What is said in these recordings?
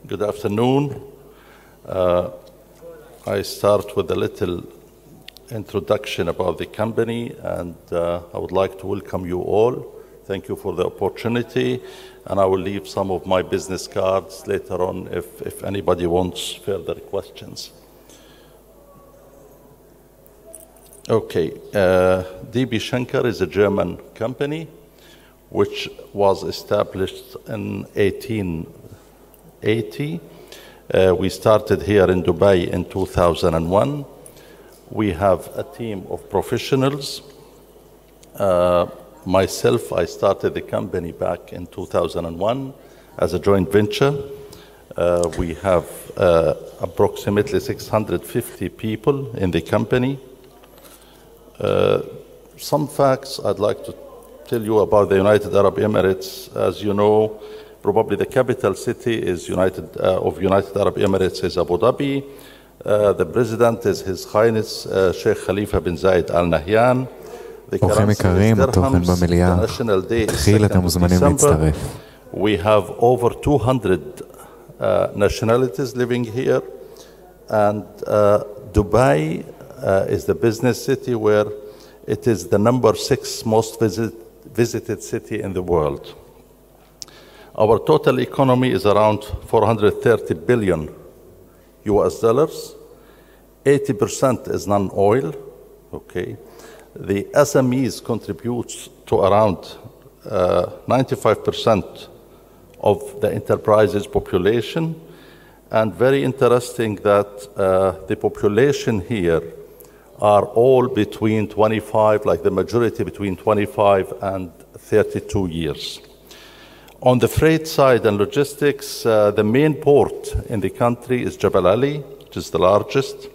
Good afternoon. I start with a little introduction about the company, and I would like to welcome you all. Thank you for the opportunity, and I will leave some of my business cards later on if anybody wants further questions. Okay, DB Schenker is a German company which was established in 1880. We started here in Dubai in 2001. We have a team of professionals. Myself, I started the company back in 2001 as a joint venture. We have approximately 650 people in the company. Some facts I'd like to tell you about the United Arab Emirates. As you know, probably the capital city is United Arab Emirates is Abu Dhabi. The president is His Highness Sheikh Khalifa bin Zayed Al Nahyan. אורחים יקרים, התוכן במליאה התחיל, אתם מוזמנים להצטרף. We have over 200 nationalities living here, and Dubai is the business city where it is the number 6 most visited city in the world. Our total economy is around 430 billion US dollars. 80% is non-oil. Okay. The SMEs contribute to around 95% of the enterprise's population. And very interesting that the population here are all between 25, like the majority between 25 and 32 years. On the freight side and logistics, the main port in the country is Jebel Ali, which is the largest.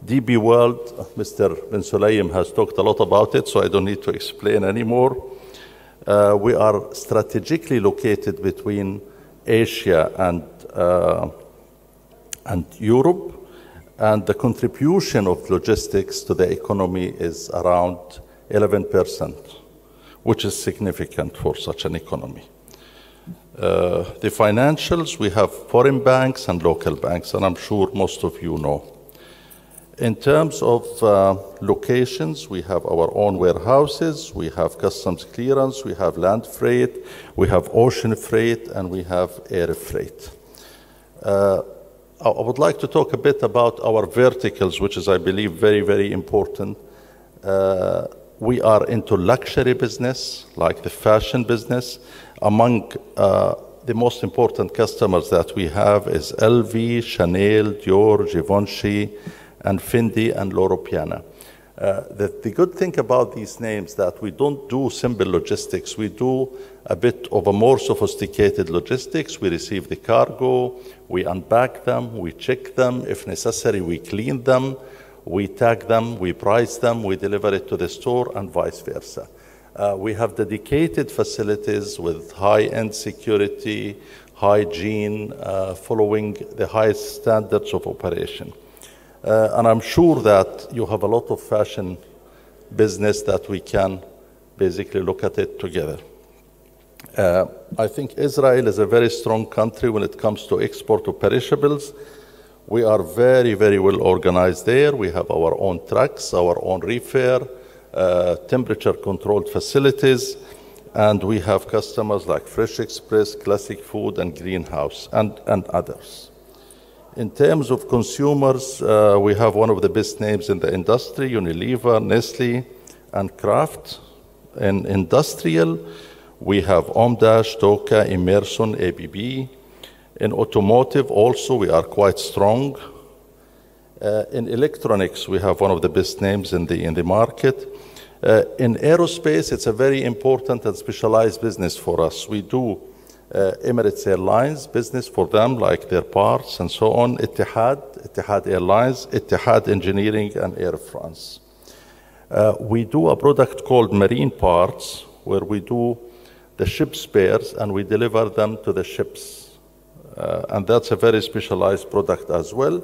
DB World, Mr. Ben Sulayem has talked a lot about it, so I don't need to explain anymore. We are strategically located between Asia and Europe, and the contribution of logistics to the economy is around 11%, which is significant for such an economy. The financials, we have foreign banks and local banks, and I'm sure most of you know. In terms of locations, we have our own warehouses, we have customs clearance, we have land freight, we have ocean freight, and we have air freight. I would like to talk a bit about our verticals, which is, I believe, very, very important. We are into luxury business, like the fashion business. Among the most important customers that we have is LV, Chanel, Dior, Givenchy, and Fendi and Loro Piana. The good thing about these names that we don't do simple logistics. We do a bit of a more sophisticated logistics. We receive the cargo, we unpack them, we check them. If necessary, we clean them, we tag them, we price them, we deliver it to the store, and vice versa. We have dedicated facilities with high-end security, hygiene, following the highest standards of operation. And I'm sure that you have a lot of fashion business that we can basically look at it together. I think Israel is a very strong country when it comes to export of perishables. We are very, very well organized there. We have our own trucks, our own reefer, temperature-controlled facilities, and we have customers like Fresh Express, Classic Food, and Greenhouse, and others. In terms of consumers, we have one of the best names in the industry, Unilever, Nestle, and Kraft. In industrial, we have Omdash, Toka, Emerson, ABB. In automotive also, we are quite strong. In electronics, we have one of the best names in the market. In aerospace, it's a very important and specialized business for us. We do Emirates Airlines business for them, like their parts and so on, Etihad Airlines, Etihad Engineering, and Air France. We do a product called marine parts, where we do the ship spares and we deliver them to the ships. And that's a very specialized product as well.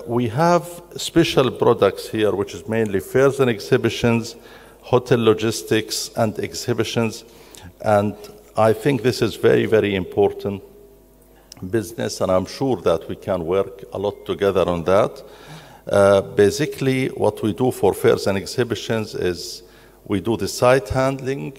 We have special products here, which is mainly fairs and exhibitions, hotel logistics and exhibitions, and I think this is very, very important business, and I'm sure that we can work a lot together on that. Basically, what we do for fairs and exhibitions is we do the site handling,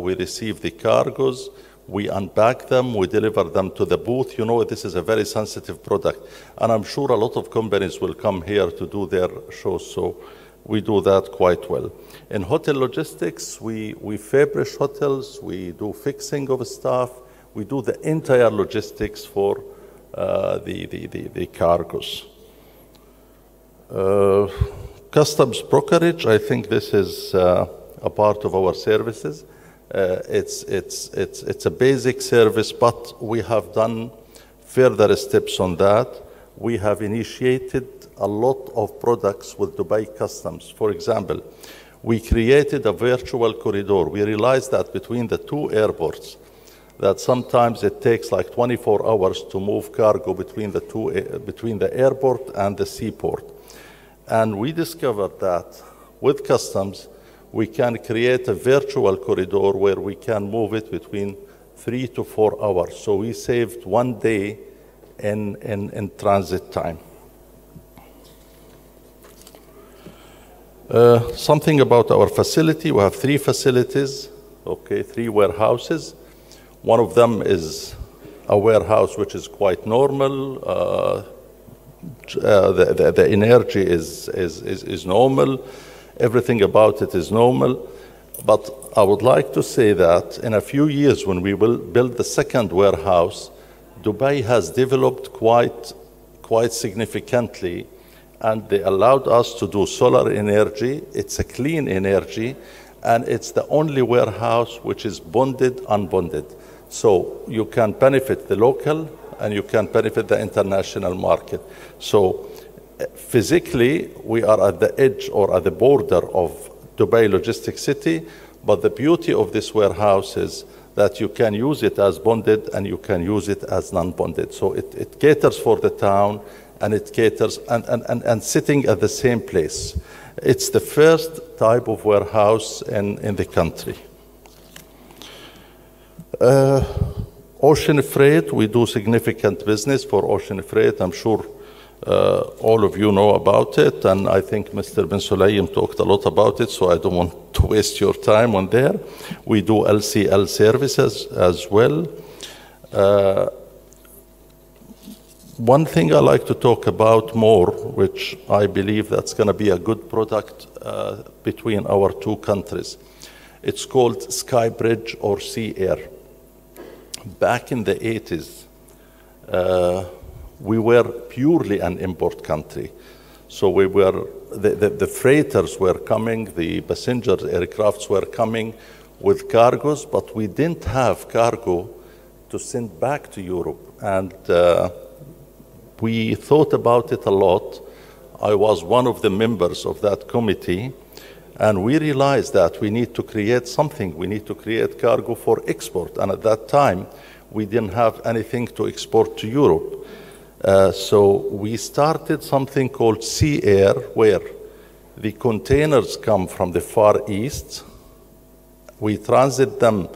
we receive the cargoes, we unpack them, we deliver them to the booth. You know, this is a very sensitive product, and I'm sure a lot of companies will come here to do their shows, so we do that quite well. In hotel logistics, we furnish hotels, we do fixing of staff, we do the entire logistics for the cargoes. Customs brokerage, I think this is a part of our services. It's a basic service, but we have done further steps on that. We have initiated a lot of products with Dubai Customs. For example, we created a virtual corridor. We realized that between the two airports, that sometimes it takes like 24 hours to move cargo between the airport and the seaport. And we discovered that with customs, we can create a virtual corridor where we can move it between 3 to 4 hours. So we saved 1 day in transit time. Something about our facility. We have 3 facilities, okay, 3 warehouses. One of them is a warehouse which is quite normal. The energy is normal. Everything about it is normal. But I would like to say that in a few years, when we will build the second warehouse, Dubai has developed quite significantly, and they allowed us to do solar energy. It's a clean energy, and it's the only warehouse which is bonded, unbonded. So you can benefit the local, and you can benefit the international market. So physically, we are at the edge or at the border of Dubai Logistics City, but the beauty of this warehouse is that you can use it as bonded and you can use it as non-bonded. So it caters for the town, and it caters and sitting at the same place. It's the first type of warehouse in the country. Ocean freight, we do significant business for ocean freight. I'm sure all of you know about it, and I think Mr. Ben Sulayem talked a lot about it, so I don't want to waste your time on there. We do LCL services as well. One thing I like to talk about more, which I believe that's going to be a good product between our two countries, it's called Skybridge or Sea Air. Back in the 80s, we were purely an import country. So we were, the freighters were coming, the passenger aircrafts were coming with cargoes, but we didn't have cargo to send back to Europe. And we thought about it a lot. I was one of the members of that committee, and we realized that we need to create something. We need to create cargo for export. And at that time, we didn't have anything to export to Europe. So we started something called Sea Air, where the containers come from the Far East. We transit them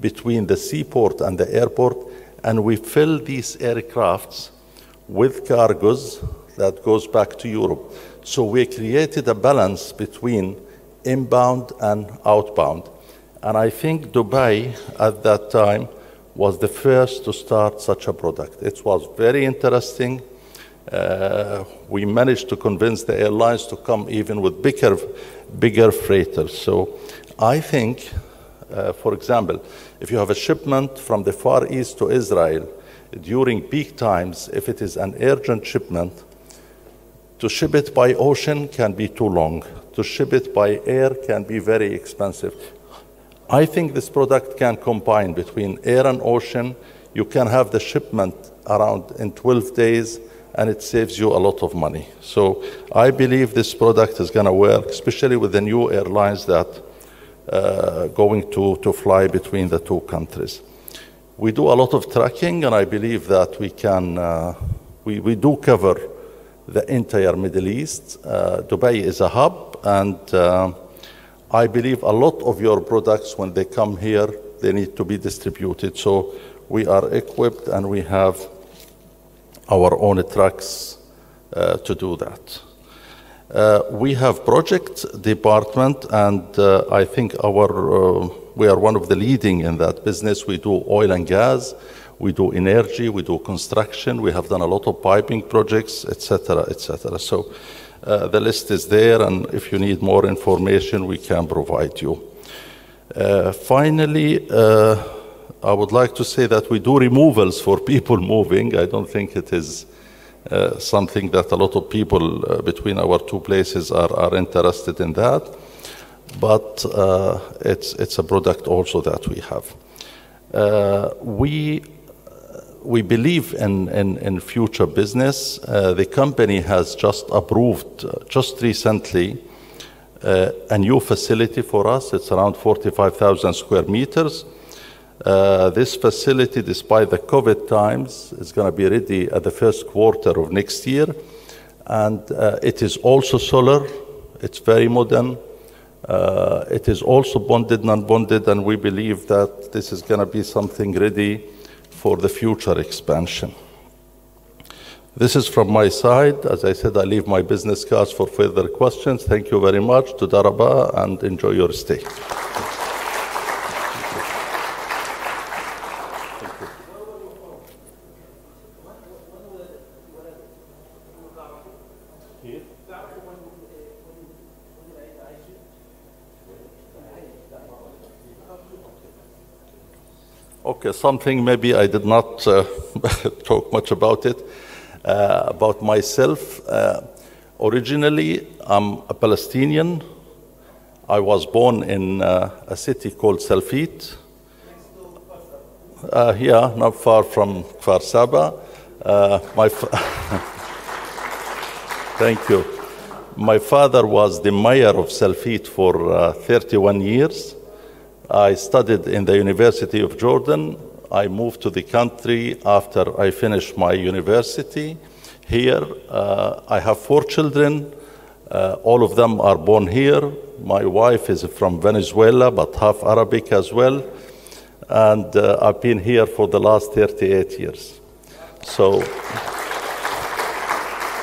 between the seaport and the airport, and we fill these aircrafts with cargoes that goes back to Europe. So we created a balance between inbound and outbound. And I think Dubai at that time was the first to start such a product. It was very interesting. We managed to convince the airlines to come even with bigger freighters. So I think, for example, if you have a shipment from the Far East to Israel during peak times, if it is an urgent shipment, to ship it by ocean can be too long. To ship it by air can be very expensive. I think this product can combine between air and ocean. You can have the shipment around in 12 days, and it saves you a lot of money. So I believe this product is going to work, especially with the new airlines that going to fly between the two countries. We do a lot of tracking, and I believe that we can, we do cover the entire Middle East. Dubai is a hub, and I believe a lot of your products, when they come here, they need to be distributed. So we are equipped, and we have our own trucks to do that. We have project department, and I think we are one of the leading in that business. We do oil and gas, we do energy, we do construction, we have done a lot of piping projects, etc., etc. So the list is there, and if you need more information, we can provide you. Finally, I would like to say that we do removals for people moving. I don't think it is something that a lot of people between our two places are interested in that, but it's a product also that we have. We believe in future business. The company has just approved, just recently, a new facility for us. It's around 45,000 square meters. This facility, despite the COVID times, is going to be ready at the first quarter of next year. And it is also solar. It's very modern. It is also bonded, non-bonded, and we believe that this is going to be something ready for the future expansion. This is from my side. As I said, I leave my business cards for further questions. Thank you very much. Toda rabba, and enjoy your stay. Okay, something maybe I did not talk much about it. About myself, originally I'm a Palestinian. I was born in a city called Salfit. Yeah, not far from Kfar Saba. Thank you. My father was the mayor of Salfit for 31 years. I studied in the University of Jordan. I moved to the country after I finished my university. Here, I have 4 children. All of them are born here. My wife is from Venezuela, but half Arabic as well. And I've been here for the last 38 years. So,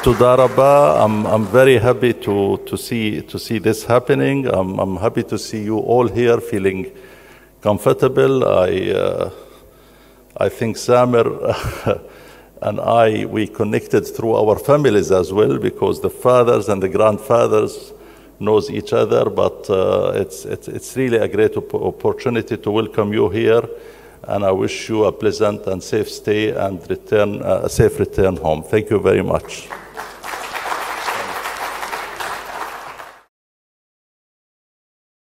Toda rabba, I'm very happy to see this happening. I'm happy to see you all here feeling comfortable. I think Samer and we connected through our families as well, because the fathers and the grandfathers knows each other. But it's really a great opportunity to welcome you here, and I wish you a pleasant and safe stay and a safe return home. Thank you very much.